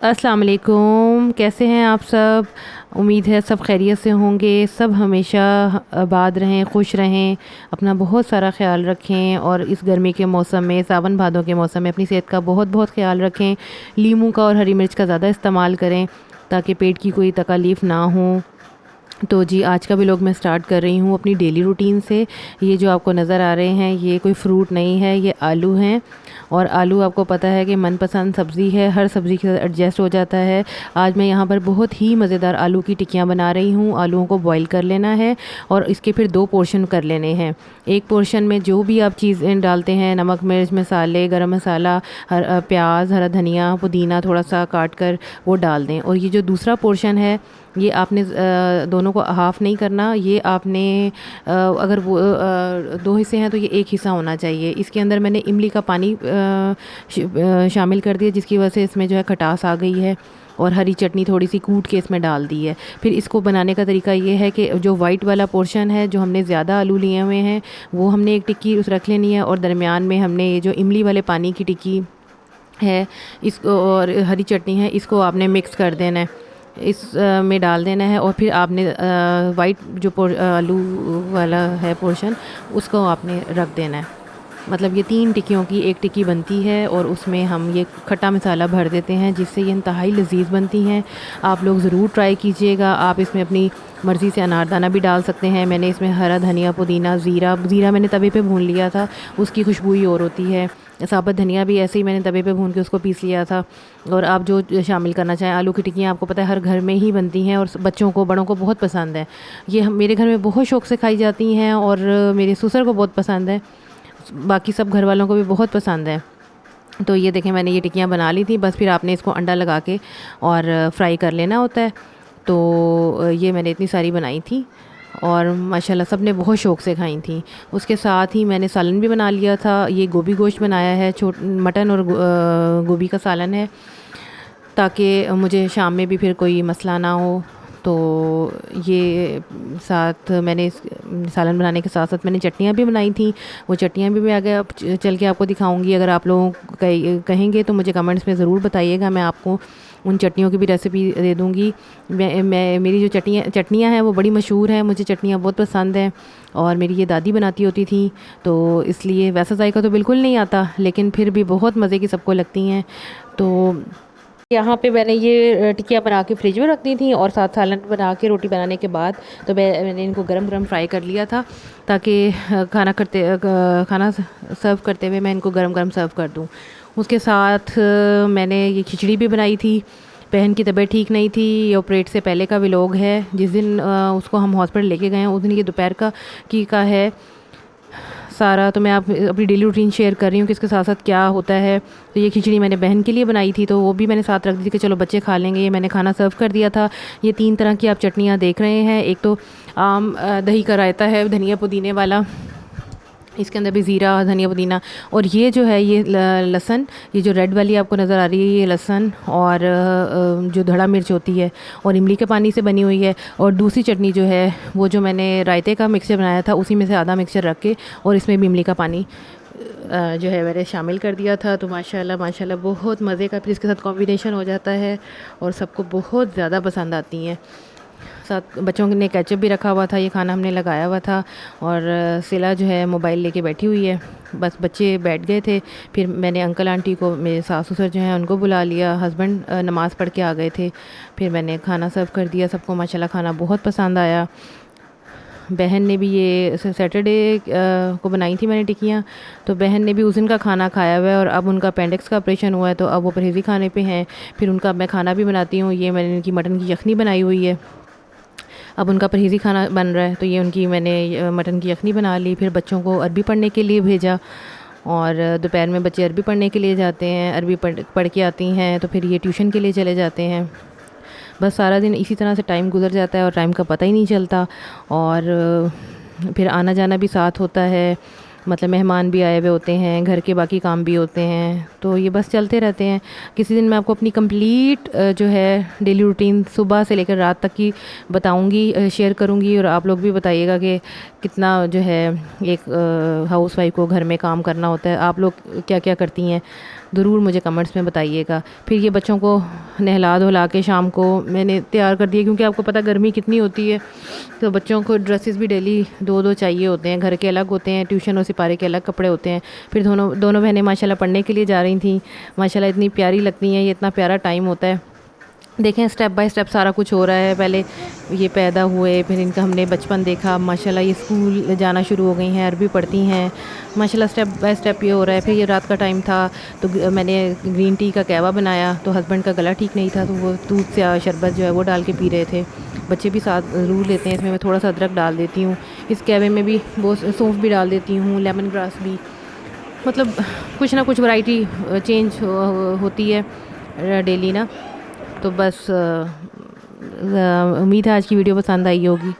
अस्सलाम वालेकुम, कैसे हैं आप सब। उम्मीद है सब खैरियत से होंगे। सब हमेशा आबाद रहें, खुश रहें, अपना बहुत सारा ख्याल रखें और इस गर्मी के मौसम में, सावन भादों के मौसम में अपनी सेहत का बहुत बहुत ख्याल रखें। लीमू का और हरी मिर्च का ज़्यादा इस्तेमाल करें ताकि पेट की कोई तकलीफ़ ना हो। तो जी, आज का व्लॉग मैं स्टार्ट कर रही हूँ अपनी डेली रूटीन से। ये जो आपको नज़र आ रहे हैं ये कोई फ्रूट नहीं है, ये आलू हैं। और आलू आपको पता है कि मनपसंद सब्ज़ी है, हर सब्ज़ी के साथ एडजस्ट हो जाता है। आज मैं यहाँ पर बहुत ही मज़ेदार आलू की टिक्कियाँ बना रही हूँ। आलूओं को बॉईल कर लेना है और इसके फिर 2 पोर्शन कर लेने हैं। एक पोर्शन में जो भी आप चीज़ें डालते हैं, नमक, मिर्च, मसाले, गरम मसाला, प्याज, हरा धनिया, पुदीना थोड़ा सा काट कर वो डाल दें। और ये जो दूसरा पोर्शन है ये आपने दोनों को हाफ़ नहीं करना। ये आपने अगर वो 2 हिस्से हैं तो ये 1 हिस्सा होना चाहिए। इसके अंदर मैंने इमली का पानी शामिल कर दिया, जिसकी वजह से इसमें जो है खटास आ गई है। और हरी चटनी थोड़ी सी कूट के इसमें डाल दी है। फिर इसको बनाने का तरीका ये है कि जो वाइट वाला पोर्शन है, जो हमने ज़्यादा आलू लिए हुए हैं, वो हमने एक टिक्की उस रख लेनी है। और दरमियान में हमने ये जो इमली वाले पानी की टिक्की है इसको और हरी चटनी है, इसको आपने मिक्स कर देना है, इस में डाल देना है। और फिर आपने वाइट जो आलू वाला है पोर्शन, उसको आपने रख देना है। मतलब ये 3 टिक्कियों की 1 टिक्की बनती है और उसमें हम ये खट्टा मसाला भर देते हैं, जिससे ये इंतहाई लजीज बनती हैं। आप लोग ज़रूर ट्राई कीजिएगा। आप इसमें अपनी मर्ज़ी से अनारदाना भी डाल सकते हैं। मैंने इसमें हरा धनिया, पुदीना, ज़ीरा मैंने तवे पे भून लिया था, उसकी खुशबू ही और होती है। साबुत धनिया भी ऐसे ही मैंने तवे पे भून के उसको पीस लिया था। और आप जो शामिल करना चाहें, आलू की टिक्कियाँ आपको पता है हर घर में ही बनती हैं और बच्चों को, बड़ों को बहुत पसंद है। ये मेरे घर में बहुत शौक़ से खाई जाती हैं और मेरे ससुर को बहुत पसंद है, बाकी सब घर वालों को भी बहुत पसंद है। तो ये देखें, मैंने ये टिक्कियाँ बना ली थी। बस फिर आपने इसको अंडा लगा के और फ्राई कर लेना होता है। तो ये मैंने इतनी सारी बनाई थी और माशाल्लाह सब ने बहुत शौक़ से खाई थी। उसके साथ ही मैंने सालन भी बना लिया था। ये गोभी गोश्त बनाया है, मटन और गोभी का सालन है, ताकि मुझे शाम में भी फिर कोई मसला ना हो। तो ये साथ मैंने सालन बनाने के साथ साथ मैंने चटनियाँ भी बनाई थी। वो चटनियाँ भी मैं आगे चल के आपको दिखाऊंगी। अगर आप लोग कहेंगे तो मुझे कमेंट्स में ज़रूर बताइएगा, मैं आपको उन चटनियों की भी रेसिपी दे दूँगी। मैं मेरी जो चटनियाँ हैं वो बड़ी मशहूर हैं, मुझे चटनियाँ बहुत पसंद हैं और मेरी ये दादी बनाती होती थी। तो इसलिए वैसा जायका तो बिल्कुल नहीं आता, लेकिन फिर भी बहुत मज़े की सबको लगती हैं। तो यहाँ पे मैंने ये टिक्कियाँ बना के फ्रिज में रख दी थी और साथ सालन बना के रोटी बनाने के बाद तो मैंने इनको गरम गरम फ्राई कर लिया था, ताकि खाना सर्व करते हुए मैं इनको गरम गरम सर्व कर दूँ। उसके साथ मैंने ये खिचड़ी भी बनाई थी। बहन की तबीयत ठीक नहीं थी, ये ऑपरेट से पहले का व्लॉग है। जिस दिन उसको हम हॉस्पिटल लेके गए हैं उस दिन ये दोपहर का है सारा। तो मैं अपनी डेली रूटीन शेयर कर रही हूँ कि इसके साथ साथ क्या होता है। तो ये खिचड़ी मैंने बहन के लिए बनाई थी, तो वो भी मैंने साथ रख दी थी कि चलो बच्चे खा लेंगे। ये मैंने खाना सर्व कर दिया था। ये 3 तरह की आप चटनियाँ देख रहे हैं। एक तो आम दही का रायता है, धनिया पुदीने वाला, इसके अंदर भी ज़ीरा, धनिया, पुदीना। और ये जो है ये लहसुन, ये जो रेड वाली आपको नज़र आ रही है ये लहसुन और जो धड़ा मिर्च होती है और इमली के पानी से बनी हुई है। और दूसरी चटनी जो है वो जो मैंने रायते का मिक्सचर बनाया था उसी में से आधा मिक्सचर रख के और इसमें भी इमली का पानी जो है मैंने शामिल कर दिया था। तो माशाल्लाह माशाल्लाह बहुत मज़े का फिर इसके साथ कॉम्बिनेशन हो जाता है और सबको बहुत ज़्यादा पसंद आती हैं। साथ बच्चों ने केचप भी रखा हुआ था, ये खाना हमने लगाया हुआ था। और सिला जो है मोबाइल लेके बैठी हुई है। बस बच्चे बैठ गए थे, फिर मैंने अंकल आंटी को, मेरे सास ससुर जो हैं उनको बुला लिया। हस्बैंड नमाज़ पढ़ के आ गए थे। फिर मैंने खाना सर्व कर दिया। सबको माशाल्लाह खाना बहुत पसंद आया। बहन ने भी ये सैटरडे को बनाई थी मैंने टिक्कियाँ, तो बहन ने भी उस दिन का खाना खाया हुआ है और अब उनका अपेंडिक्स का ऑपरेशन हुआ है, तो अब वो परहेज़ी खाने पे हैं। फिर उनका मैं खाना भी बनाती हूँ। ये मैंने इनकी मटन की यखनी बनाई हुई है, अब उनका परहेज़ी खाना बन रहा है, तो ये उनकी मैंने मटन की यखनी बना ली। फिर बच्चों को अरबी पढ़ने के लिए भेजा और दोपहर में बच्चे अरबी पढ़ने के लिए जाते हैं। अरबी पढ़ के आती हैं तो फिर ये ट्यूशन के लिए चले जाते हैं। बस सारा दिन इसी तरह से टाइम गुजर जाता है और टाइम का पता ही नहीं चलता। और फिर आना जाना भी साथ होता है, मतलब मेहमान भी आए हुए होते हैं, घर के बाकी काम भी होते हैं, तो ये बस चलते रहते हैं। किसी दिन मैं आपको अपनी कंप्लीट जो है डेली रूटीन सुबह से लेकर रात तक की बताऊंगी, शेयर करूंगी। और आप लोग भी बताइएगा कि कितना जो है एक हाउस वाइफ को घर में काम करना होता है, आप लोग क्या क्या करती हैं। ज़रूर मुझे कमेंट्स में बताइएगा। फिर ये बच्चों को नहला धुला के शाम को मैंने तैयार कर दिया, क्योंकि आपको पता गर्मी कितनी होती है, तो बच्चों को ड्रेसेस भी डेली दो दो चाहिए होते हैं। घर के अलग होते हैं, ट्यूशन और सिपारे के अलग कपड़े होते हैं। फिर दोनों दोनों बहनें माशाल्लाह पढ़ने के लिए जा रही थी। माशाल्लाह इतनी प्यारी लगती हैं, ये इतना प्यारा टाइम होता है। देखें स्टेप बाय स्टेप सारा कुछ हो रहा है। पहले ये पैदा हुए, फिर इनका हमने बचपन देखा, माशाल्लाह ये स्कूल जाना शुरू हो गई हैं, अरबी पढ़ती हैं माशाल्लाह। स्टेप बाय स्टेप ये हो रहा है। फिर ये रात का टाइम था तो मैंने ग्रीन टी का कहवा बनाया, तो हस्बैंड का गला ठीक नहीं था, तो वो दूध से शरबत जो है वो डाल के पी रहे थे। बच्चे भी साथ ज़रूर लेते हैं। इसमें मैं थोड़ा सा अदरक डाल देती हूँ, इस कहवे में भी वो सौंफ भी डाल देती हूँ, लेमन ग्रास भी। मतलब कुछ ना कुछ वैरायटी चेंज होती है डेली ना। तो बस उम्मीद है आज की वीडियो पसंद आई होगी।